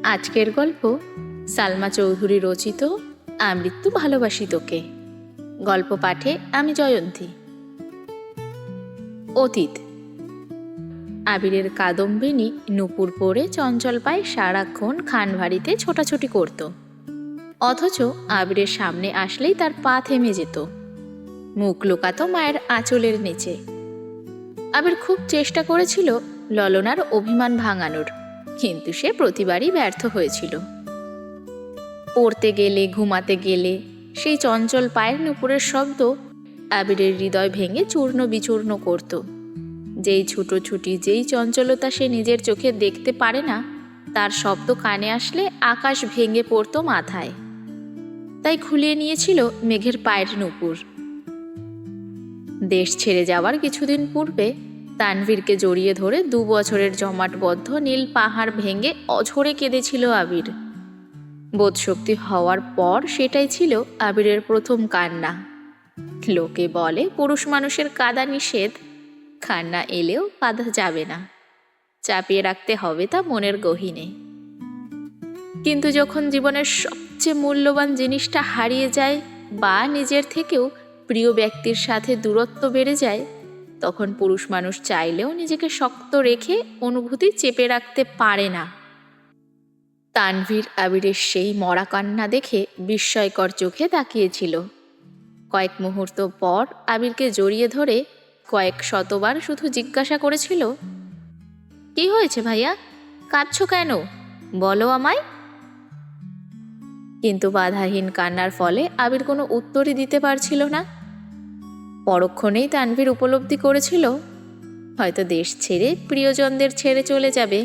আজকের গল্প সালমা চৌধুরী রচিত আমৃত্যু ভালোবাসি তোকে। গল্প পাঠে আমি জয়ন্তী। অতীত। আবিরের কাদম্বিনী নূপুর পরে চঞ্চল পায়ে সারাক্ষণ খানবাড়িতে ছোটাছুটি করত, অথচ আবিরের সামনে আসলেই তার পা থেমে যেত, মুখ লুকাতো মায়ের আঁচলের নিচে। আবির খুব চেষ্টা করেছিল ললনার অভিমান ভাঙানোর, কিন্তু সে প্রতিবারই ব্যর্থ হয়েছিল। পড়তে গেলে, ঘুমাতে গেলে সেই চঞ্চল পায়ের নুপুরের শব্দ আবিরের হৃদয় ভেঙে চূর্ণ বিচূর্ণ করত। যেই ছুটোছুটি, যেই চঞ্চলতা সে নিজের চোখে দেখতে পারে না, তার শব্দ কানে আসলে আকাশ ভেঙে পড়তো মাথায়। তাই খুলিয়ে নিয়েছিল মেঘের পায়ের নুপুর। দেশ ছেড়ে যাওয়ার কিছুদিন পূর্বে তানভীরকে জড়িয়ে ধরে 2 বছরের জমাটবদ্ধ নীল পাহাড় ভেঙে অঝরে কেঁদেছিল আবির। বোধশক্তি হওয়ার পর সেটাই ছিল আবিরের প্রথম কান্না। লোকে বলে পুরুষ মানুষের কাঁদা নিষেধ, কান্না এলেও কাঁদা যাবে না, চাপিয়ে রাখতে হবে তা মনের গহীনে। কিন্তু যখন জীবনের সবচেয়ে মূল্যবান জিনিসটা হারিয়ে যায় বা নিজের থেকেও প্রিয় ব্যক্তির সাথে দূরত্ব বেড়ে যায়, তখন পুরুষ মানুষ চাইলেও নিজেকে শক্ত রেখে অনুভূতি চেপে রাখতে পারে না। তানভীর আবিরের সেই মরা কান্না দেখে বিস্ময়কর চোখে তাকিয়েছিল। কয়েক মুহূর্ত পর আবিরকে জড়িয়ে ধরে কয়েক শতবার শুধু জিজ্ঞাসা করেছিল, কি হয়েছে ভাইয়া, কাঁদছো কেন, বলো আমায়। কিন্তু বাধাহীন কান্নার ফলে আবির কোনো উত্তরই দিতে পারছিল না। পরক্ষণেই তানভীর উপলব্ধি করেছিল, হয়তো দেশ ছেড়ে প্রিয়জনদের ছেড়ে চলে যাবে,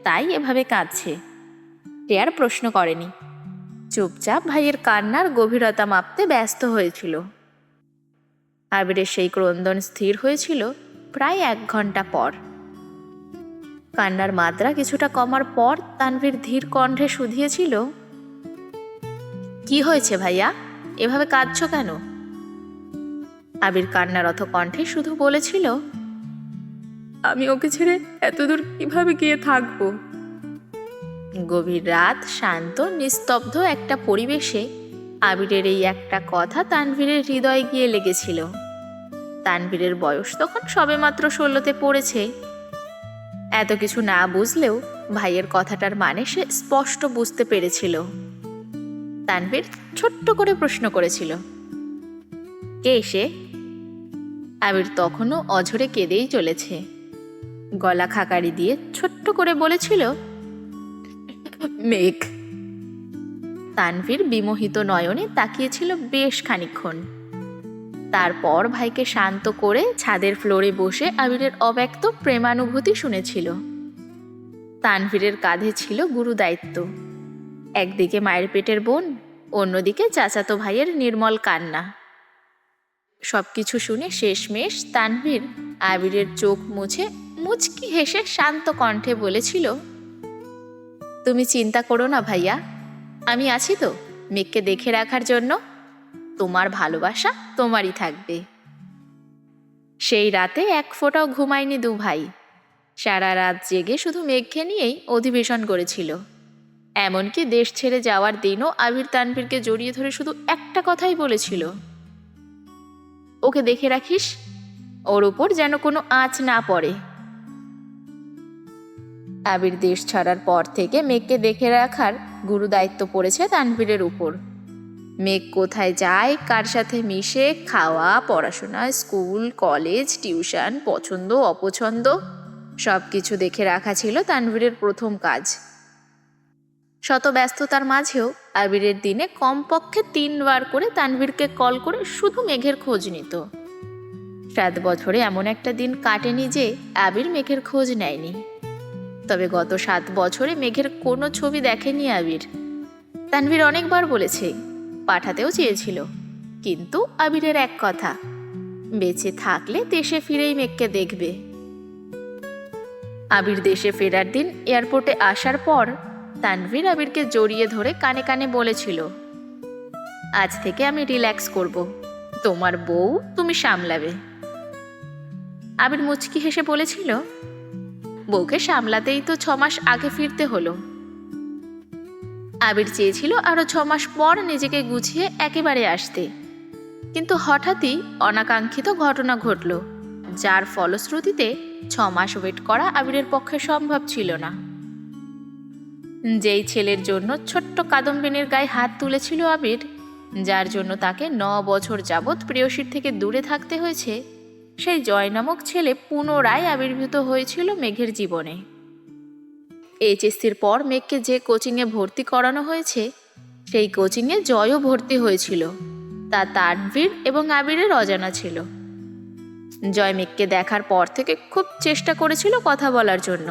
তাই এভাবে কাঁদছে। সে আর প্রশ্ন করেনি, চুপচাপ ভাইয়ের কান্নার গভীরতা মাপতে ব্যস্ত হয়েছিল। আবিরের সেই ক্রন্দন স্থির হয়েছিল প্রায় 1 ঘন্টা পর। কান্নার মাত্রা কিছুটা কমার পর তানভীর ধীর কণ্ঠে শুধিয়েছিল, কি হয়েছে ভাইয়া, এভাবে কাঁদছো কেন? আবির কান্নারত কণ্ঠে শুধু বলেছিল, আমি ওকে ছেড়ে এতদূর কিভাবে গিয়ে থাকবো। গভীর রাত, শান্ত নিস্তব্ধ একটা পরিবেশে আবিরের এই একটা কথা তানভীরের হৃদয়ে গিয়ে লেগেছিল। তানভীরের বয়স তখন সবেমাত্র 16তে পড়েছে। এত কিছু না বুঝলেও ভাইয়ের কথাটার মানে সে স্পষ্ট বুঝতে পেরেছিল। তানভীর ছোট্ট করে প্রশ্ন করেছিল, কে সে? আবির তখনও অঝরে কেঁদেই চলেছে। গলা খাকারি দিয়ে ছোট্ট করে বলেছিল, মেঘ। তানভীর বিমোহিত নয়নে তাকিয়েছিল বেশ খানিকক্ষণ। তারপর ভাইকে শান্ত করে ছাদের ফ্লোরে বসে আবিরের অব্যক্ত প্রেমানুভূতি শুনেছিল। তানভীরের কাঁধে ছিল গুরু দায়িত্ব। একদিকে মায়ের পেটের বোন, অন্যদিকে চাচাতো ভাইয়ের নির্মল কান্না। সবকিছু শুনে শেষমেশ তানভীর আবিরের চোখ মুছে মুচকি হেসে শান্ত কণ্ঠে বলেছিল, তুমি চিন্তা করো না ভাইয়া, আমি আছি তো মেঘকে দেখে রাখার জন্য। তোমার ভালোবাসা তোমারই থাকবে। সেই রাতে 1 ফোঁটাও ঘুমায়নি 2 ভাই। সারা রাত জেগে শুধু মেঘকে নিয়েই অধিবেশন করেছিল। এমনকি দেশ ছেড়ে যাওয়ার দিনও আবির তানভীরকে জড়িয়ে ধরে শুধু একটা কথাই বলেছিল, ওকে দেখে রাখিস, ওর উপর যেন কোনো আঁচ না পড়ে। আবির দেশ ছাড়ার পর থেকে মেঘকে দেখে রাখার গুরু দায়িত্ব পড়েছে তানভীরের উপর। মেঘ কোথায় যায়, কার সাথে মিশে, খাওয়া, পড়াশোনা, স্কুল, কলেজ, টিউশন, পছন্দ অপছন্দ সব কিছু দেখে রাখা ছিল তানভীরের প্রথম কাজ। শত ব্যস্ততার মাঝেও আবিরের দিনে কমপক্ষে 3 বার করে তানভীরকে কল করে শুধু মেঘের খোঁজ নিত। 7 বছরে এমন একটা দিন কাটেনি যে আবির মেঘের খোঁজ নেয়নি। তবে গত 7 বছরে মেঘের কোনো ছবি দেখেনি আবির। তানভীর অনেকবার বলেছে, পাঠাতেও চেয়েছিল, কিন্তু আবিরের এক কথা, বেঁচে থাকলে দেশে ফিরেই মেঘকে দেখবে। আবির দেশে ফেরার দিন এয়ারপোর্টে আসার পর তানভীর আবিরকে জড়িয়ে ধরে কানে কানে বলেছিল, আজ থেকে আমি রিল্যাক্স করব, তোমার বউ তুমি সামলাবে। আবির মুচকি হেসে বলেছিল, বউকে সামলাতেই তো 6 মাস আগে ফিরতে হলো। আবির চেয়েছিল আরও 6 মাস পর নিজেকে গুছিয়ে একেবারে আসতে, কিন্তু হঠাৎই অনাকাঙ্ক্ষিত ঘটনা ঘটল, যার ফলশ্রুতিতে 6 মাস ওয়েট করা আবিরের পক্ষে সম্ভব ছিল না। যেই ছেলের জন্য ছোট্ট কাদম্বিনীর গায়ে হাত তুলেছিল আবির, যার জন্য তাকে 9 বছর যাবৎ প্রেয়সীর থেকে দূরে থাকতে হয়েছে, সেই জয় নামক ছেলে পুনরায় আবির্ভূত হয়েছিল মেঘের জীবনে। এইচএসসির পর মেঘকে যে কোচিংয়ে ভর্তি করানো হয়েছে, সেই কোচিংয়ে জয়ও ভর্তি হয়েছিল। তা তানভীর এবং আবিরের অজানা ছিল। জয় মেঘকে দেখার পর থেকে খুব চেষ্টা করেছিল কথা বলার জন্য,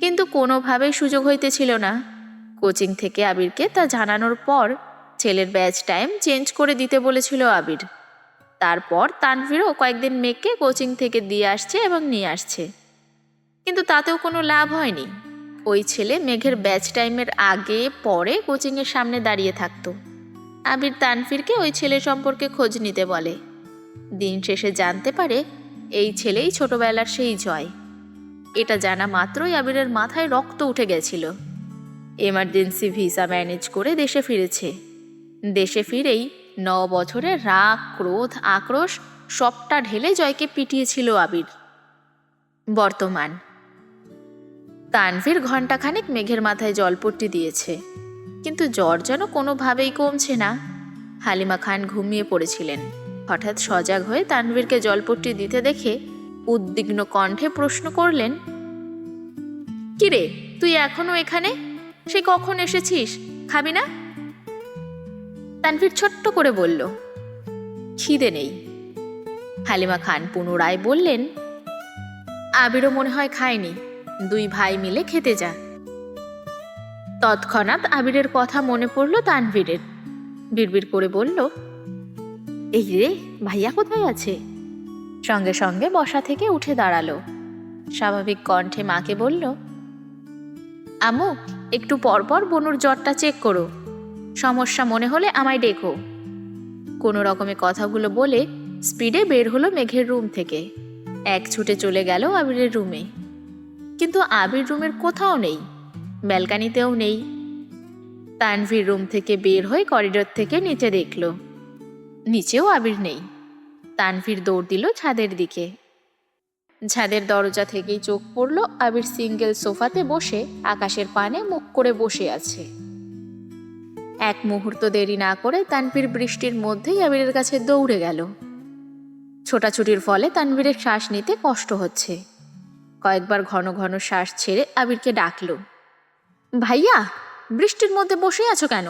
কিন্তু কোনোভাবেই সুযোগ হইতেছিল না। কোচিং থেকে আবিরকে তা জানানোর পর ছেলের ব্যাচ টাইম চেঞ্জ করে দিতে বলেছিল আবির। তারপর তানভীরও কয়েকদিন মেঘকে কোচিং থেকে দিয়ে আসছে এবং নিয়ে আসছে, কিন্তু তাতেও কোনো লাভ হয়নি। ওই ছেলে মেঘের ব্যাচ টাইমের আগে পরে কোচিংয়ের সামনে দাঁড়িয়ে থাকতো। আবির তানভীরকে ওই ছেলে সম্পর্কে খোঁজ নিতে বলে। দিন শেষে জানতে পারে এই ছেলেই ছোটবেলার সেই জয়। এটা জানা মাত্রই আবিরের মাথায় রক্ত উঠে গেছিল। এমার্জেন্সি ভিসা ম্যানেজ করে দেশে ফিরেছে। দেশে ফিরেই 9 বছরের রাগ, ক্রোধ, আক্রোশ সবটা ঢেলে জয়কে পিটিয়েছিল আবির। বর্তমান তানভীর ঘণ্টাখানেক মেঘের মাথায় জলপট্টি দিয়েছে, কিন্তু জ্বর যেন কোনোভাবেই কমছে না। হালিমা খান ঘুমিয়ে পড়েছিলেন। হঠাৎ সজাগ হয়ে তানভীরকে জলপট্টি দিতে দেখে উদ্বিগ্ন কণ্ঠে প্রশ্ন করলেন, কিরে, তুই এখনো এখানে? সে কখন এসেছিস? খাবি না? তানভীর ছোট্ট করে বলল, খিদে নেই। হালিমা খান পুনরায় বললেন, আবিরও মনে হয় খায়নি, 2 ভাই মিলে খেতে যা। তৎক্ষণাৎ আবিরের কথা মনে পড়ল তানভীরের। বিড়বিড় করে বলল, এই রে, ভাইয়া কোথায় আছে? সঙ্গে সঙ্গে বসা থেকে উঠে দাঁড়ালো। স্বাভাবিক কণ্ঠে মাকে বলল, আম্মু, একটু পরপর বনুর জ্বরটা চেক করো, সমস্যা মনে হলে আমায় ডেকো। কোনো রকমে কথাগুলো বলে স্পিডে বের হলো মেঘের রুম থেকে। এক ছুটে চলে গেল আবিরের রুমে, কিন্তু আবির রুমের কোথাও নেই, ব্যালকানিতেও নেই। তানভীর রুম থেকে বের হয়ে করিডোর থেকে নিচে দেখল, নিচেও আবির নেই। তানভীর দৌড় দিল ছাদের দিকে। ছাদের দরজা থেকেই চোখ পড়ল আবির সিঙ্গেল সোফাতে বসে আকাশের পানে মুখ করে বসে আছে। এক মুহূর্ত দেরি না করে তানভীর বৃষ্টির মধ্যেই আবিরের কাছে দৌড়ে গেল। ছোটাছুটির ফলে তানভীরের শ্বাস নিতে কষ্ট হচ্ছে। কয়েকবার ঘন ঘন শ্বাস ছেড়ে আবিরকে ডাকল, ভাইয়া, বৃষ্টির মধ্যে বসে আছো কেন?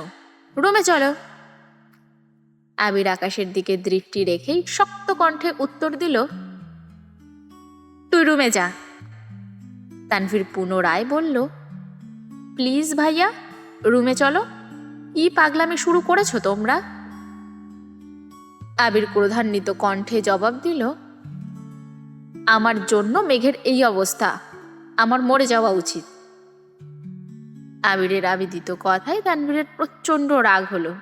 রুমে চলো। আবির আকাশের দিকে দৃষ্টি রেখেই শক্ত কণ্ঠে উত্তর দিল, তুই রুমে যা। তানভীর পুনরায় বলল, প্লিজ ভাইয়া, রুমে চলো। কি পাগলামি শুরু করেছো তোমরা? আবির ক্রোধান্বিত কণ্ঠে জবাব দিল, আমার জন্য মেঘের এই অবস্থা, আমার মরে যাওয়া উচিত। আবিরের আবিদিত কথায় তানভীরের প্রচণ্ড রাগ হলো।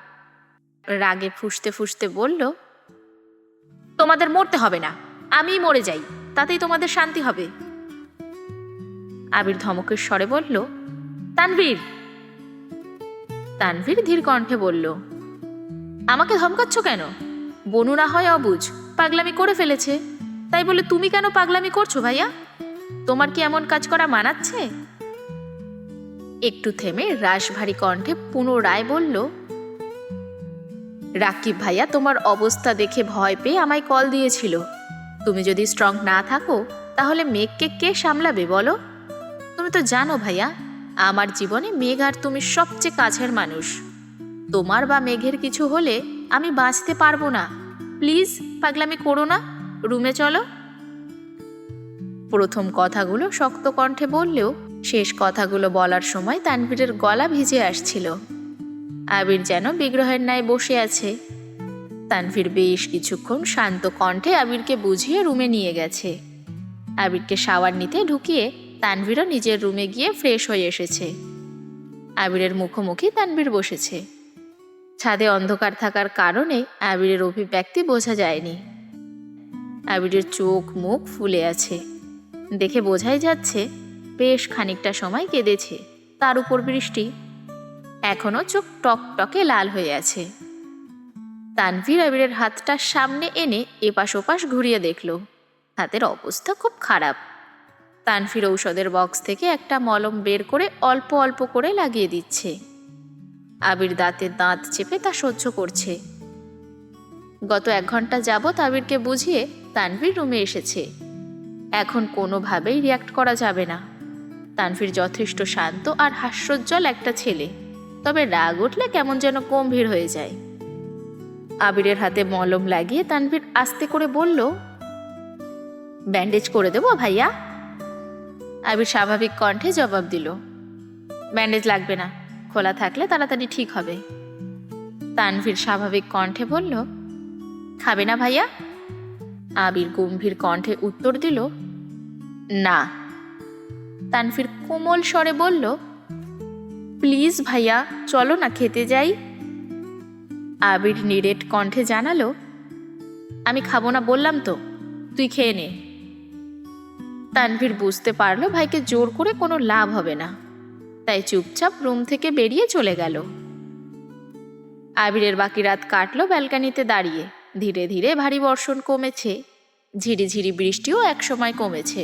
রাগে ফুঁসতে ফুঁসতে বলল, তোমাদের মরতে হবে না, আমিই মরে যাই, তাতেই তোমাদের শান্তি হবে। আবির ধমকের স্বরে বলল, তানভীর। তানভীর ধীর কণ্ঠে বলল, আমাকে ধমকাচ্ছ কেন? বনু না হয় অবুঝ, পাগলামি করে ফেলেছে, তাই বলে তুমি কেন পাগলামি করছো ভাইয়া? তোমার কি এমন কাজ করা মানাচ্ছে? একটু থেমে রাশভারী কণ্ঠে পুনরায় বলল, রাকিব ভাইয়া তোমার অবস্থা দেখে ভয় পেয়ে আমায় কল দিয়েছিল। তুমি যদি স্ট্রং না থাকো তাহলে মেঘকে কে সামলাবে বলো? তুমি তো জানো ভাইয়া, আমার জীবনে মেঘ আর তুমি সবচেয়ে কাছের মানুষ। তোমার বা মেঘের কিছু হলে আমি বাঁচতে পারবো না। প্লিজ পাগলামি করো না, রুমে চলো। প্রথম কথাগুলো শক্ত কণ্ঠে বললেও শেষ কথাগুলো বলার সময় তানভীরের গলা ভিজে আসছিল। আবির যেন বিগ্রহের ন্যায় বসে আছে। তানভীর বেশ কিছুক্ষণ শান্ত কণ্ঠে আবিরকে বুঝিয়ে রুমে নিয়ে গেছে। আবিরকে শাওয়ার নিতে ঢুকিয়ে তানভীরও নিজের রুমে গিয়ে ফ্রেশ হয়ে এসেছে। আবিরের মুখোমুখি তানভীর বসেছে। ছাদে অন্ধকার থাকার কারণে আবিরের অভিব্যক্তি বোঝা যায়নি। আবিরের চোখ মুখ ফুলে আছে, দেখে বোঝাই যাচ্ছে বেশ খানিকটা সময় কেঁদেছে। তার উপর বৃষ্টি। এখনো চোখ টকটকে লাল হয়ে আছে। তানভীর আবিরের হাতটা সামনে এনে এপাশ ওপাশ ঘুরিয়ে দেখল। হাতের অবস্থা খুব খারাপ। তানভীর ঔষধের বক্স থেকে একটা মলম বের করে অল্প অল্প করে লাগিয়ে দিচ্ছে। আবির দাঁতে দাঁত চেপে তা সহ্য করছে। গত 1 ঘন্টা যাবৎ আবিরকে বুঝিয়ে তানভীর রুমে এসেছে। এখন কোনোভাবেই রিয়াক্ট করা যাবে না। তানভীর যথেষ্ট শান্ত আর হাস্যোজ্জ্বল একটা ছেলে, তবে রাগ উঠলে কেমন যেন গম্ভীর হয়ে যায়। আবিরের হাতে মলম লাগিয়ে তানভীর আস্তে করে বলল, ব্যান্ডেজ করে দেবো ভাইয়া? আবির স্বাভাবিক কণ্ঠে জবাব দিল, ব্যান্ডেজ লাগবে না, খোলা থাকলে তাড়াতাড়ি ঠিক হবে। তানভীর স্বাভাবিক কণ্ঠে বলল, খাবে না ভাইয়া? আবির গম্ভীর কণ্ঠে উত্তর দিল, না। তানভীর কোমল স্বরে বলল, প্লিজ ভাইয়া, চলো না খেতে যাই। আবির নিরেট কণ্ঠে জানালো, আমি খাবো না বললাম তো, তুই খেয়ে নে। তানভীর বুঝতে পারলো ভাইকে জোর করে কোনো লাভ হবে না, তাই চুপচাপ রুম থেকে বেরিয়ে চলে গেল। আবিরের বাকি রাত কাটলো ব্যালকানিতে দাঁড়িয়ে। ধীরে ধীরে ভারী বর্ষণ কমেছে, ঝিরিঝিরি বৃষ্টিও একসময় কমেছে।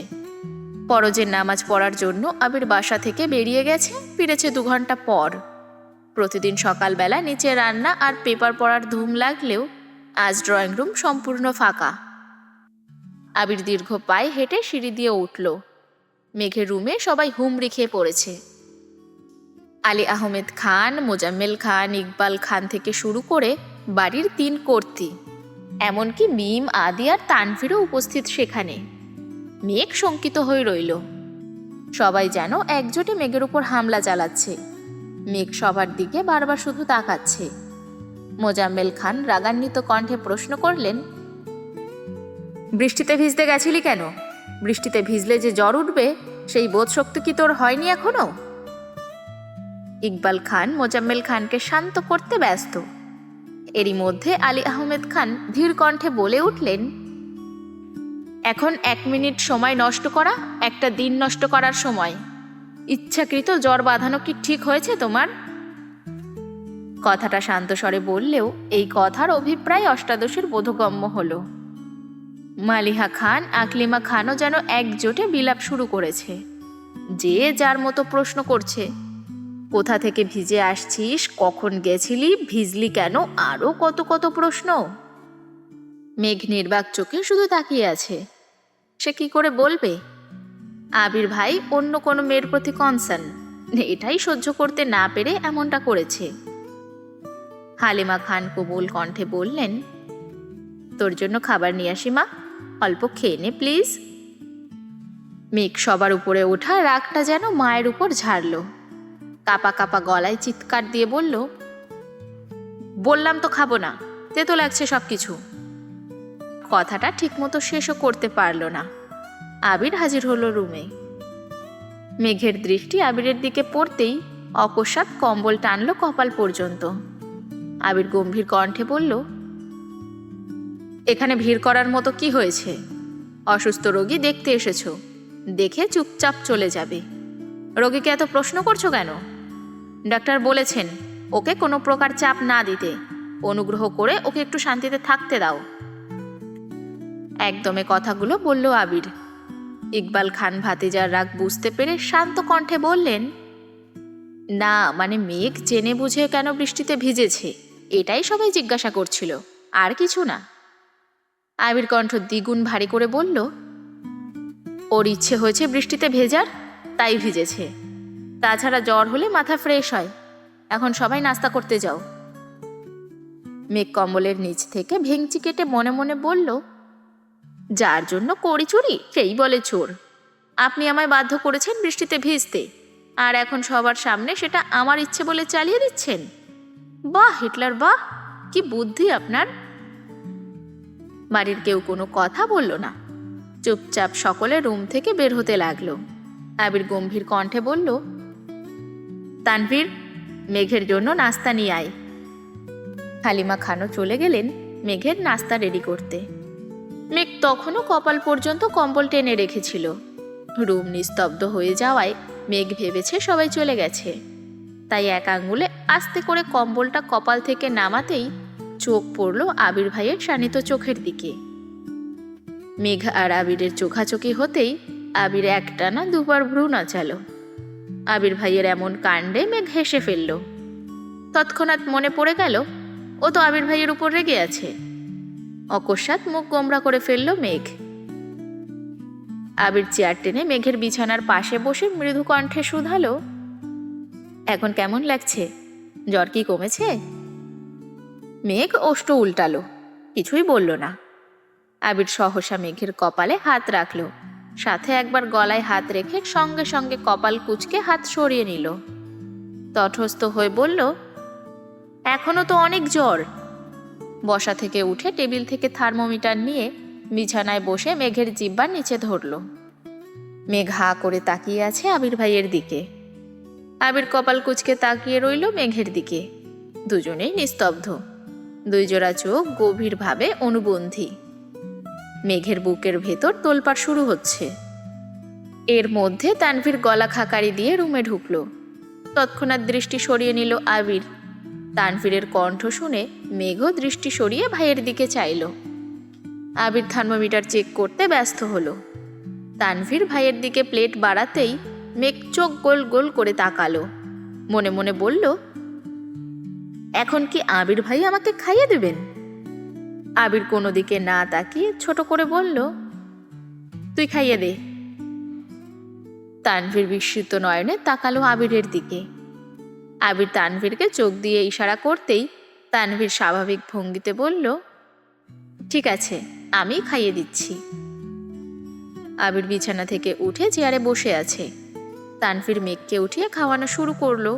ফরজের নামাজ পড়ার জন্য আবির বাসা থেকে বেরিয়ে গেছে, ফিরেছে 2 ঘন্টা পর। প্রতিদিন সকালবেলা নিচে রান্না আর পেপার পড়ার ধুম লাগলেও আজ ড্রয়িং রুম সম্পূর্ণ ফাঁকা। আবির দীর্ঘ পায়ে হেঁটে সিঁড়ি দিয়ে উঠল। মেঘের রুমে সবাই হুমড়ি খেয়ে পড়েছে। আলী আহমেদ খান, মোজাম্মেল খান, ইকবাল খান থেকে শুরু করে বাড়ির 3 কর্ত্রী, এমনকি মিম, আদি আর তানভীরও উপস্থিত সেখানে। মেঘ শঙ্কিত হয়ে রইল। সবাই যেন একজোটে মেঘের উপর হামলা চালাচ্ছে। মেঘ সবার দিকে বারবার শুধু তাকাচ্ছে। মোজাম্মেল খান রাগান্বিত কণ্ঠে প্রশ্ন করলেন, বৃষ্টিতে ভিজতে গেছিলি কেন? বৃষ্টিতে ভিজলে যে জ্বর উঠবে সেই বোধশক্তি কি তোর হয়নি এখনো? ইকবাল খান মোজাম্মেল খানকে শান্ত করতে ব্যস্ত। এরই মধ্যে আলী আহমেদ খান ধীর কণ্ঠে বলে উঠলেন, এখন 1 মিনিট সময় নষ্ট করা একটা দিন নষ্ট করার সময়। ইচ্ছাকৃত জ্বর বাঁধানো কি ঠিক হয়েছে তোমার? কথাটা শান্ত স্বরে বললেও এই কথার অভিপ্রায় অষ্টাদশের বোধগম্য হলো। মালিহা খান, আকলিমা খানও যেন একজোটে বিলাপ শুরু করেছে। যে যার মতো প্রশ্ন করছে, কোথা থেকে ভিজে আসছিস, কখন গেছিলি, ভিজলি কেন, আরও কত কত প্রশ্ন। মেঘ নির্বাক চোখে শুধু তাকিয়ে আছে। সে কি করে বলবে? আবির ভাই অন্য কোনো মেয়ের প্রতি কনসার্ন, এটাই সহ্য করতে না পেরে এমনটা করেছে। হালিমা খান কোমল কণ্ঠে বললেন, তোর জন্য খাবার নিয়ে আসি মা, অল্প খেয়ে নে প্লিজ। মেঘ সবার উপরে ওঠা রাগটা যেন মায়ের উপর ঝাড়ল। কাপা কাপা গলায় চিৎকার দিয়ে বলল, বললাম তো খাবো না, তেতো লাগছে সব কিছু। কথাটা ঠিকমতো শেষও করতে পারল না। আবির হাজির হলো রুমে। মেঘের দৃষ্টি আবিরের দিকে পড়তেই অকস্মাৎ কম্বল টানল কপাল পর্যন্ত। আবির গম্ভীর কণ্ঠে বলল, এখানে ভিড় করার মতো কি হয়েছে? অসুস্থ রোগী দেখতে এসেছো, দেখে চুপচাপ চলে যাবে। রোগীকে এত প্রশ্ন করছো কেন? ডাক্তার বলেছেন ওকে কোনো প্রকার চাপ না দিতে, অনুগ্রহ করে ওকে একটু শান্তিতে থাকতে দাও। একদমে কথাগুলো বলল আবির। ইকবাল খান ভাতিজার রাগ বুঝতে পেরে শান্ত কণ্ঠে বললেন, না মানে মেঘ জেনে বুঝে কেন বৃষ্টিতে ভিজেছে এটাই সবাই জিজ্ঞাসা করছিল, আর কিছু না। আবির কণ্ঠ দ্বিগুণ ভারী করে বলল, ওর ইচ্ছে হয়েছে বৃষ্টিতে ভেজার, তাই ভিজেছে। তাছাড়া জ্বর হলে মাথা ফ্রেশ হয়। এখন সবাই নাস্তা করতে যাও। মেঘ কম্বলের নিচ থেকে ভেঙচি কেটে মনে মনে বলল, যার জন্য করি চুরি সেই বলে চোর। আপনি আমায় বাধ্য করেছেন বৃষ্টিতে ভিজতে, আর এখন সবার সামনে সেটা আমার ইচ্ছে বলে চালিয়ে দিচ্ছেন। বাহ হিটলার, বাহ, কি বুদ্ধি আপনার। বাড়ির কেউ কোনো কথা বলল না। চুপচাপ সকলে রুম থেকে বের হতে লাগলো। আবির গম্ভীর কণ্ঠে বলল, তানভীর, মেঘের জন্য নাস্তা নিয়ে আয়। হালিমা খানও চলে গেলেন মেঘের নাস্তা রেডি করতে। মেঘ তখনও কপাল পর্যন্ত কম্বল টেনে রেখেছিল। রুম নিস্তব্ধ হয়ে যাওয়ায় মেঘ ভেবেছে সবাই চলে গেছে। তাই এক আঙ্গুলে আস্তে করে কম্বলটা কপাল থেকে নামাতেই চোখ পড়ল আবির ভাইয়ের শানিত চোখের দিকে। মেঘ আর আবিরের চোখাচোখি হতেই আবির একটানা দুবার ভ্রু নাচালো। আবির ভাইয়ের এমন কাণ্ডে মেঘ হেসে ফেলল। তৎক্ষণাৎ মনে পড়ে গেল ও তো আবির ভাইয়ের উপর রেগে আছে। অকস্মাৎ মুখ গোমড়া করে ফেলল মেঘ। আবির চেয়ার টেনে মেঘের বিছানার পাশে বসে মৃদু কণ্ঠে শুধালো, এখন কেমন লাগছে? জ্বর কি কমেছে? মেঘ ওষ্ঠ উল্টালো, কিছুই বলল না। আবির সহসা মেঘের কপালে হাত রাখল, সাথে একবার গলায় হাত রেখে সঙ্গে সঙ্গে কপাল কুঁচকে হাত সরিয়ে নিল। তটস্থ হয়ে বলল, এখনো তো অনেক জ্বর। বসা থেকে উঠে টেবিল থেকে থার্মোমিটার নিয়ে বিছানায় বসে মেঘের জিহ্বার নিচে ধরল। মেঘ হা করে তাকিয়ে আছে আবির ভাইয়ের দিকে। আবির কপাল কুঁচকে তাকিয়ে রইল মেঘের দিকে। দুজনেই নিস্তব্ধ, দুই জোড়া চোখ গভীরভাবে অনুবন্ধী। মেঘের বুকের ভেতর তোলপাড় শুরু হচ্ছে। এর মধ্যে তানভীর গলা খাকারি দিয়ে রুমে ঢুকলো। তৎক্ষণাৎ দৃষ্টি সরিয়ে নিল আবির। তানভীরের কণ্ঠ শুনে মেঘও দৃষ্টি সরিয়ে ভাইয়ের দিকে চাইল। আবির থার্মোমিটার চেক করতে ব্যস্ত হলো। তানভীর ভাইয়ের দিকে প্লেট বাড়াতেই মেঘ চোখ গোল গোল করে তাকালো। মনে মনে বলল, এখন কি আবির ভাই আমাকে খাইয়ে দেবেন? আবির কোনো দিকে না তাকিয়ে ছোট করে বলল, তুই খাইয়ে দে। তানভীর বিস্মিত নয়নে তাকালো আবিরের দিকে। আবির তানভীরকে চোখ দিয়ে ইশারা করতেই তানভীর স্বাভাবিক ভঙ্গিতে বলল, ঠিক আছে, আমি খাইয়ে দিচ্ছি। আবির বিছানা থেকে উঠে চেয়ারে বসে আছে। তানভীর মেঘকে উঠিয়ে খাওয়ানো শুরু করলো।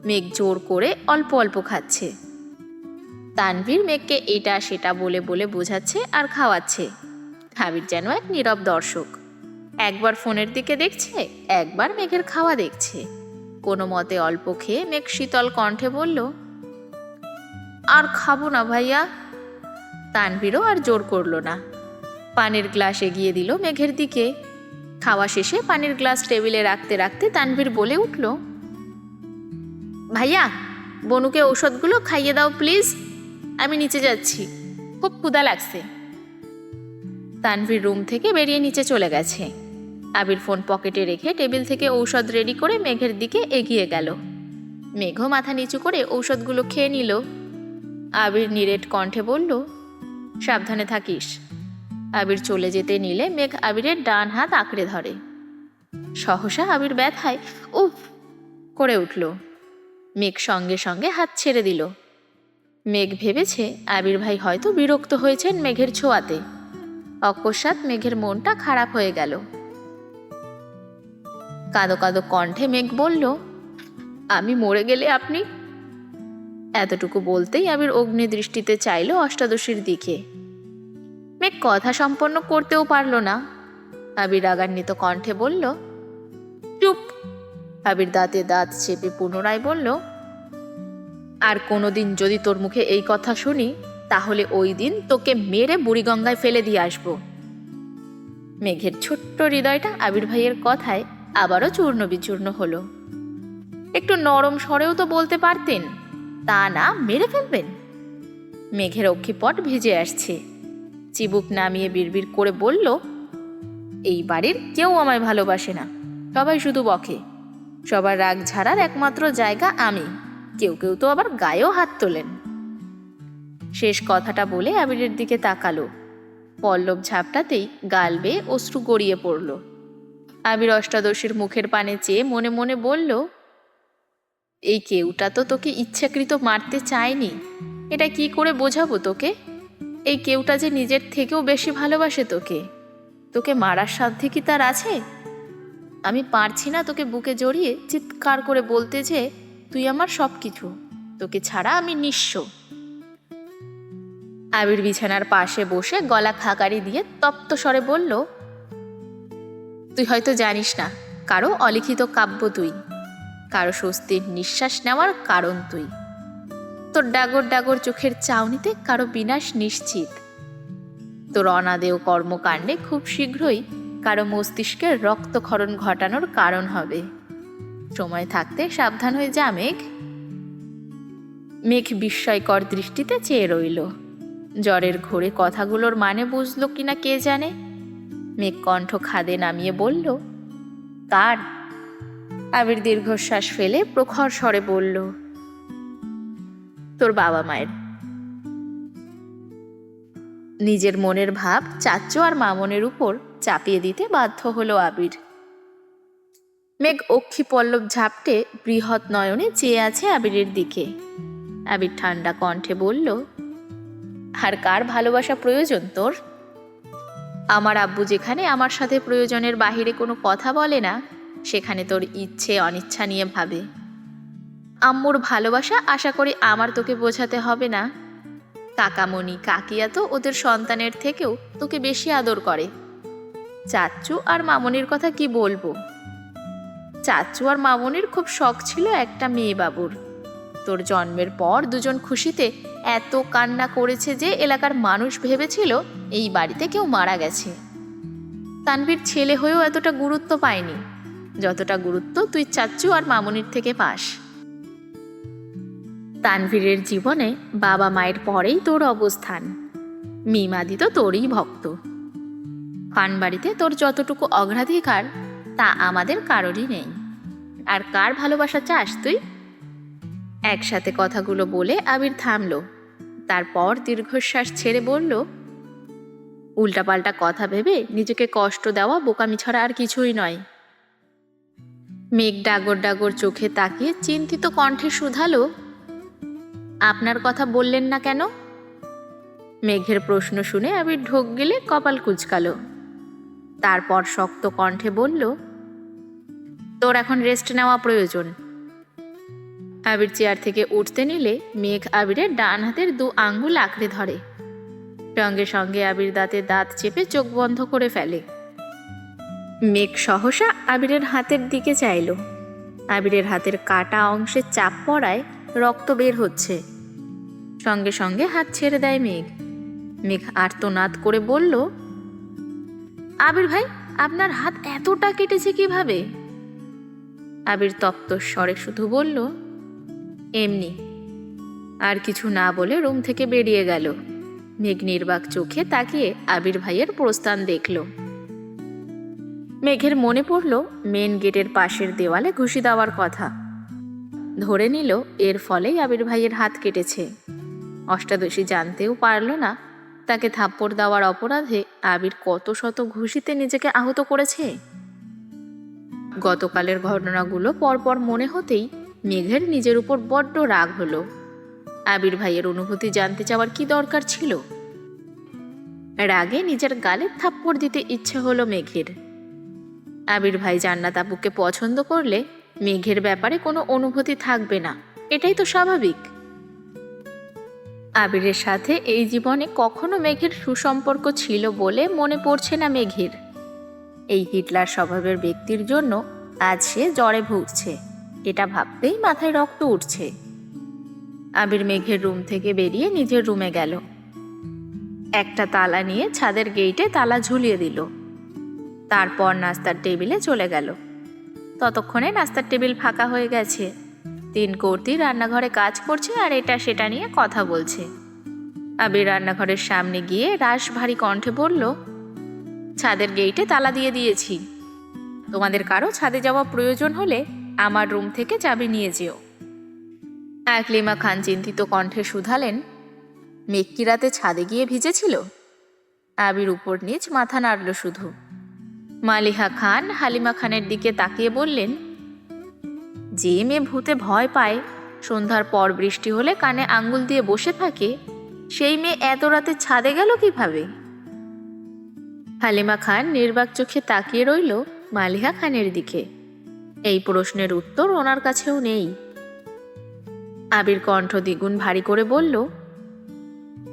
মেঘ জোর করে অল্প অল্প খাচ্ছে। তানভীর মেঘকে এটা সেটা বলে বলে বোঝাচ্ছে আর খাওয়াচ্ছে। আবির যেন এক নীরব দর্শক, একবার ফোনের দিকে দেখছে, একবার মেঘের খাওয়া দেখছে। কোনো মতে অল্প খেয়ে মেঘ শীতল কণ্ঠে বলল, আর খাবো না ভাইয়া। তানভীরও আর জোর করল না। পানির গ্লাস এগিয়ে দিল মেঘের দিকে। খাওয়া শেষে পানির গ্লাস টেবিলে রাখতে রাখতে তানভীর বলে উঠল, ভাইয়া, বনুকে ঔষধগুলো খাইয়ে দাও প্লিজ, আমি নিচে যাচ্ছি, খুব ক্ষুধা লাগছে। তানভীর রুম থেকে বেরিয়ে নিচে চলে গেছে। আবির ফোন পকেটে রেখে টেবিল থেকে ঔষধ রেডি করে মেঘের দিকে এগিয়ে গেল। মেঘও মাথা নিচু করে ঔষধগুলো খেয়ে নিল। আবির নিরেট কণ্ঠে বলল, সাবধানে থাকিস। আবির চলে যেতে নিলে মেঘ আবিরের ডান হাত আঁকড়ে ধরে। সহসা আবির ব্যথায় উফ করে উঠল। মেঘ সঙ্গে সঙ্গে হাত ছেড়ে দিল। মেঘ ভেবেছে আবির ভাই হয়তো বিরক্ত হয়েছেন মেঘের ছোঁয়াতে। অকস্মাৎ মেঘের মনটা খারাপ হয়ে গেল। কাঁদো কাঁদো কণ্ঠে মেঘ বলল, আমি মরে গেলে আপনি? এতটুকু বলতেই আবির অগ্নি দৃষ্টিতে চাইল অষ্টাদশীর দিকে। মেঘ কথা সম্পন্ন করতেও পারল না। আবির রাগান্বিত কণ্ঠে বলল, চুপ। আবির দাঁতে দাঁত চেপে পুনরায় বলল, আর কোনোদিন যদি তোর মুখে এই কথা শুনি, তাহলে ওই দিন তোকে মেরে বুড়িগঙ্গায় ফেলে দিয়ে আসব। মেঘের ছোট্ট হৃদয়টা আবির ভাইয়ের কথায় আবারও চূর্ণ বিচূর্ণ হলো। একটু নরম স্বরেও তো বলতে পারতেন, তা না মেরে ফেলবেন। মেঘের অক্ষিপট ভিজে আসছে। চিবুক নামিয়ে বিড়বিড় করে বলল, এই বাড়ির কেউ আমায় ভালোবাসে না, সবাই শুধু বকে। সবার রাগ ঝাড়ার একমাত্র জায়গা আমি, কেউ কেউ তো আবার গায়েও হাত তোলেন। শেষ কথাটা বলে আবিরের দিকে তাকালো। পল্লব ঝাপটাতেই গাল বেয়ে অশ্রু গড়িয়ে পড়ল। আবির অষ্টাদশীর মুখের পানে চেয়ে মনে মনে বলল, এই কেউটা তো তোকে ইচ্ছাকৃত মারতে চায়নি। এটা কি করে বোঝাবো তোকে? এই কেউটা যে নিজের থেকেও বেশি ভালোবাসে তোকে। তোকে মারার সাধ্য কি তার আছে? আমি পারছি না তোকে বুকে জড়িয়ে চিৎকার করে বলতে যে তুই আমার সব কিছু, তোকে ছাড়া আমি নিঃস্ব। আবির বিছানার পাশে বসে গলা খাকারি দিয়ে তপ্ত স্বরে বলল, তুই হয়তো জানিস না, কারো অলিখিত কাব্য তুই, কারো স্বস্তির নিঃশ্বাস নেওয়ার কারণ তুই। তোর ডাগর ডাগর চোখের চাউনিতে কারো বিনাশ নিশ্চিত। তোর অনাদেয় কর্মকাণ্ডে খুব শীঘ্রই কারো মস্তিষ্কের রক্তক্ষরণ ঘটানোর কারণ হবে। সময় থাকতে সাবধান হয়ে যা মেঘ। মেঘ বিস্ময়কর দৃষ্টিতে চেয়ে রইল। জ্বরের ঘোরে কথাগুলোর মানে বুঝলো কিনা কে জানে। মেঘ কণ্ঠ খাদে নামিয়ে বলল, কার? আবির দীর্ঘশ্বাস ফেলে প্রখর স্বরে বলল, তোর বাবা মায়ের। নিজের মনের ভাব চাচ্চু আর মামনের উপর চাপিয়ে দিতে বাধ্য হলো আবির। মেঘ অক্ষি পল্লব ঝাপটে বৃহৎ নয়নে চেয়ে আছে আবিরের দিকে। আবির ঠান্ডা কণ্ঠে বলল, আর কার ভালোবাসা প্রয়োজন তোর? আমার আব্বু যেখানে আমার সাথে প্রয়োজনের বাহিরে কোনো কথা বলে না, সেখানে তোর ইচ্ছে অনিচ্ছা নিয়ে ভাবে। আম্মুর ভালোবাসা আশা করি আমার তোকে বোঝাতে হবে না। কাকামণি কাকিয়া তো ওদের সন্তানের থেকেও তোকে বেশি আদর করে। চাচ্চু আর মামনির কথা কি বলবো? চাচ্চু আর মামনির খুব শখ ছিল একটা মেয়ে বাবুর। তোর জন্মের পর দুজন খুশিতে এত কান্না করেছে যে এলাকার মানুষ ভেবেছিল এই বাড়িতে কেউ মারা গেছে। তানভীর ছেলে হয়েও এতটা গুরুত্ব পায়নি যতটা গুরুত্ব তুই চাচ্চু আর মামনির থেকে পাস। তানভীরের জীবনে বাবা মায়ের পরেই তোর অবস্থান। মিমাদি তো তোরই ভক্ত। খানবাড়িতে তোর যতটুকু অগ্রাধিকার তা আমাদের কারোরই নেই। আর কার ভালোবাসা চাস তুই? একসাথে কথাগুলো বলে আবির থামল। তারপর দীর্ঘশ্বাস ছেড়ে বলল, উল্টাপাল্টা কথা ভেবে নিজেকে কষ্ট দেওয়া বোকামি ছাড়া আর কিছুই নয়। মেঘ ডাগর ডাগর চোখে তাকিয়ে চিন্তিত কণ্ঠে শুধালো, আপনার কথা বললেন না কেন? মেঘের প্রশ্ন শুনে আবির ঢোক গেলে কপাল কুঁচকালো। তারপর শক্ত কণ্ঠে বলল, তোর এখন রেস্ট নেওয়া প্রয়োজন। আবির চেয়ার থেকে উঠতে নিলে মেঘ আবিরের ডান হাতের 2 আঙ্গুল আঁকড়ে ধরে। সঙ্গে সঙ্গে আবির দাঁতে দাঁত চেপে চোখ বন্ধ করে ফেলে। মেঘ সহসা আবিরের হাতের দিকে চাইল। আবিরের হাতের কাটা অংশে চাপ পড়ায় রক্ত বের হচ্ছে। সঙ্গে সঙ্গে হাত ছেড়ে দেয় মেঘ। মেঘ আর্তনাদ করে বলল, আবির ভাই, আপনার হাত এতটা কেটেছে কিভাবে? আবির তপ্ত স্বরে শুধু বলল, এমনি। আর কিছু না বলে রুম থেকে বেরিয়ে গেল। মেঘ নির্বাক চোখে তাকিয়ে আবির ভাইয়ের প্রস্থান দেখল। মেঘের মনে পড়ল মেন গেটের পাশের দেওয়ালে ঘুষি দেওয়ার কথা। ধরে নিল এর ফলেই আবির ভাইয়ের হাত কেটেছে। অষ্টাদশী জানতেও পারল না তাকে থাপ্পড় দেওয়ার অপরাধে আবির কত শত ঘুষিতে নিজেকে আহত করেছে। গতকালের ঘটনাগুলো পরপর মনে হতেই মেঘের নিজের উপর বড্ড রাগ হলো। আবির ভাইয়ের অনুভূতি জানতে চাওয়ার কি দরকার ছিল? রাগে নিজের গালে থাপ্পড় দিতে ইচ্ছে হলো মেঘের। আবির ভাই জান্নাত আপুকে পছন্দ করলে মেঘের ব্যাপারে কোনো অনুভূতি থাকবে না, এটাই তো স্বাভাবিক। আবিরের সাথে এই জীবনে কখনো মেঘের সুসম্পর্ক ছিল বলে মনে পড়ছে না মেঘের। এই হিটলার স্বভাবের ব্যক্তির জন্য আজ সে জ্বরে ভুগছে, এটা ভাবতেই মাথায় রক্ত উঠছে। আবির মেঘের রুম থেকে বেরিয়ে নিজের রুমে গেল। একটা তালা নিয়ে ছাদের গেইটে তালা ঝুলিয়ে দিল। তারপর নাস্তার টেবিলে চলে গেল। ততক্ষণে নাস্তার টেবিল ফাঁকা হয়ে গেছে। 3 কর্তি রান্নাঘরে কাজ করছে আর এটা সেটা নিয়ে কথা বলছে। আবির রান্নাঘরের সামনে গিয়ে রাশ ভারী কণ্ঠে বলল, ছাদের গেইটে তালা দিয়ে দিয়েছি। তোমাদের কারো ছাদে যাওয়া প্রয়োজন হলে আমার রুম থেকে চাবি নিয়ে যেও। আকলিমা খান চিন্তিত কণ্ঠে শুধালেন, মেঘ কি রাতে ছাদে গিয়ে ভিজেছিল? আবির উপর নিচ মাথা নাড়ল শুধু। মালিহা খান হালিমা খানের দিকে তাকিয়ে বললেন, যে মেয়ে ভূতে ভয় পায়, সন্ধ্যার পর বৃষ্টি হলে কানে আঙ্গুল দিয়ে বসে থাকে, সেই মেয়ে এত রাতে ছাদে গেল কিভাবে? হালিমা খান নির্বাক চোখে তাকিয়ে রইল মালিহা খানের দিকে। এই প্রশ্নের উত্তর ওনার কাছেও নেই। আবির কণ্ঠ দ্বিগুণ ভারী করে বলল,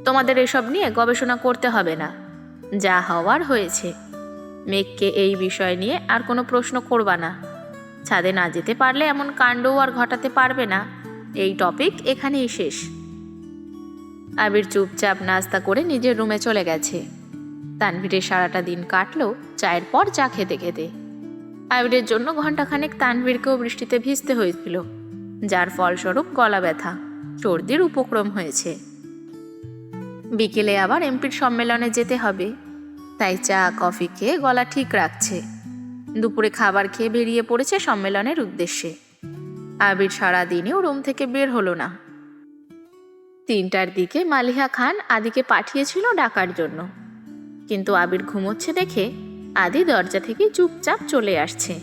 তোমাদের এসব নিয়ে গবেষণা করতে হবে না, যা হওয়ার হয়েছে। মেঘকে এই বিষয় নিয়ে আর কোনো প্রশ্ন করবা না। ছাদে না যেতে পারলে এমন কাণ্ডও আর ঘটাতে পারবে না। এই টপিক এখানেই শেষ। আবির চুপচাপ নাস্তা করে নিজের রুমে চলে গেছে। তানভীরের সারাটা দিন কাটলো চায়ের পর চা খেতে খেতে। আবিরের জন্য ঘণ্টাখানেক তানভীরকেও বৃষ্টিতে ভিজতে হয়েছিল, যার ফলস্বরূপ গলা ব্যথা, সর্দির উপক্রম হয়েছে। বিকেলে আবার এমপির সম্মেলনে যেতে হবে, তাই চা কফি খেয়ে গলা ঠিক রাখছে। দুপুরে খাবার খেয়ে বেরিয়ে পড়েছে সম্মেলনের উদ্দেশ্যে। আবির সারাদিনেও রুম থেকে বের হলো না। 3টার দিকে মালিহা খান আদিকে পাঠিয়েছিল ডাকার জন্য, কিন্তু আবির ঘুমোচ্ছে দেখে আদি দরজা থেকে চুপচাপ চলে আসছে।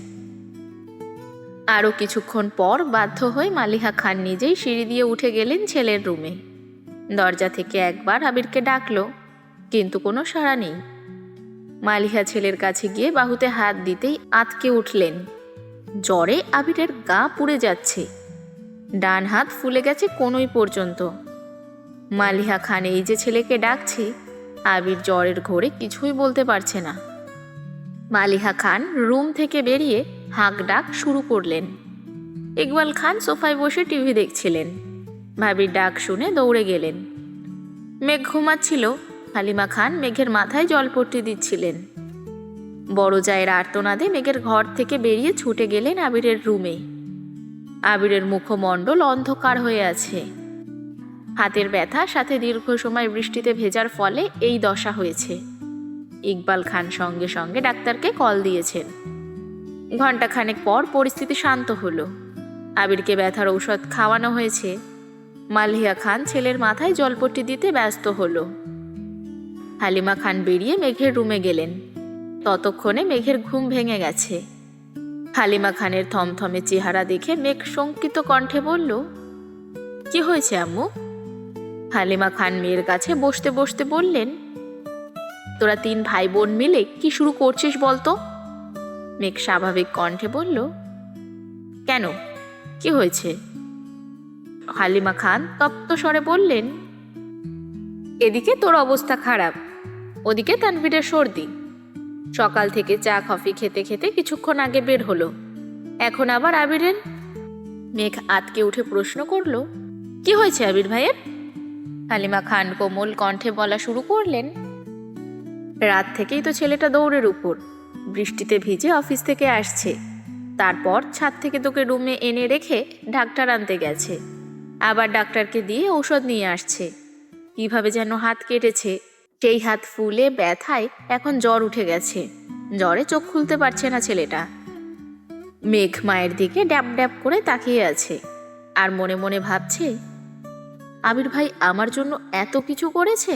আরও কিছুক্ষণ পর বাধ্য হয়ে মালিহা খান নিজেই সিঁড়ি দিয়ে উঠে গেলেন ছেলের রুমে। দরজা থেকে একবার আবিরকে ডাকলো, কিন্তু কোনো সাড়া নেই। মালিহা ছেলের কাছে গিয়ে বাহুতে হাত দিতেই আঁতকে উঠলেন। জ্বরে আবিরের গা পুড়ে যাচ্ছে, ডান হাত ফুলে গেছে কনুই পর্যন্ত। মালিহা খান এই যে ছেলেকে ডাকছে, আবির জ্বরের ঘোরে কিছুই বলতে পারছে না। মালিহা খান রুম থেকে বেরিয়ে হাঁক ডাক শুরু করলেন। ইকবাল খান সোফায় বসে টিভি দেখছিলেন। ভাবির ডাক শুনে দৌড়ে গেলেন। মেঘ ঘুমাচ্ছিল, হালিমা খান মেঘের মাথায় জলপট্টি দিচ্ছিলেন। বড় জায়ের আর্তনাদে মেঘের ঘর থেকে বেরিয়ে ছুটে গেলেন আবিরের রুমে। আবিরের মুখমণ্ডল অন্ধকার হয়ে আছে। হাতের ব্যথা সাথে দীর্ঘ সময় বৃষ্টিতে ভেজার ফলে এই দশা হয়েছে। ইকবাল খান সঙ্গে সঙ্গে ডাক্তারকে কল দিয়েছেন। ঘণ্টাখানেক পর পরিস্থিতি শান্ত হলো। আবিরকে ব্যথার ঔষধ খাওয়ানো হয়েছে। মালিহা খান ছেলের মাথায় জলপট্টি দিতে ব্যস্ত হলো। হালিমা খান বেরিয়ে মেঘের রুমে গেলেন। ততক্ষণে মেঘের ঘুম ভেঙে গেছে। হালিমা খানের থমথমে চেহারা দেখে মেঘ শঙ্কিত কণ্ঠে বলল, কি হয়েছে আম্মু? হালিমা খান মেয়ের কাছে বসতে বসতে বললেন, তোরা 3 ভাই বোন মিলে কি শুরু করছিস বলতো? মেঘ স্বাভাবিক কণ্ঠে বলল, কেন, কি হয়েছে? হালিমা খান তপ্ত স্বরে বললেন, এদিকে তোর অবস্থা খারাপ, ওদিকে তানভীরের সর্দি। সকাল থেকে চা কফি খেতে খেতে কিছুক্ষণ আগে বের হলো, এখন আবার আবিরের। মেঘ আতকে উঠে প্রশ্ন করলো, কি হয়েছে আবির ভাইয়ের? হালিমা খান কোমল কণ্ঠে বলা শুরু করলেন, রাত থেকেই তো ছেলেটা দৌড়ের উপর, বৃষ্টিতে ভিজে অফিস থেকে আসছে, তারপর ছাদ থেকে তোকে রুমে এনে রেখে ডাক্তার আনতে গেছে, আবার ডাক্তারকে দিয়ে ঔষধ নিয়ে আসছে। কিভাবে যেন হাত কেটেছে, সেই হাত ফুলে ব্যথায় এখন জ্বর উঠে গেছে, জ্বরে চোখ খুলতে পারছে না ছেলেটা। মেঘ মায়ের দিকে ড্যাব ড্যাব করে তাকিয়ে আছে, আর মনে মনে ভাবছে, আবির ভাই আমার জন্য এত কিছু করেছে।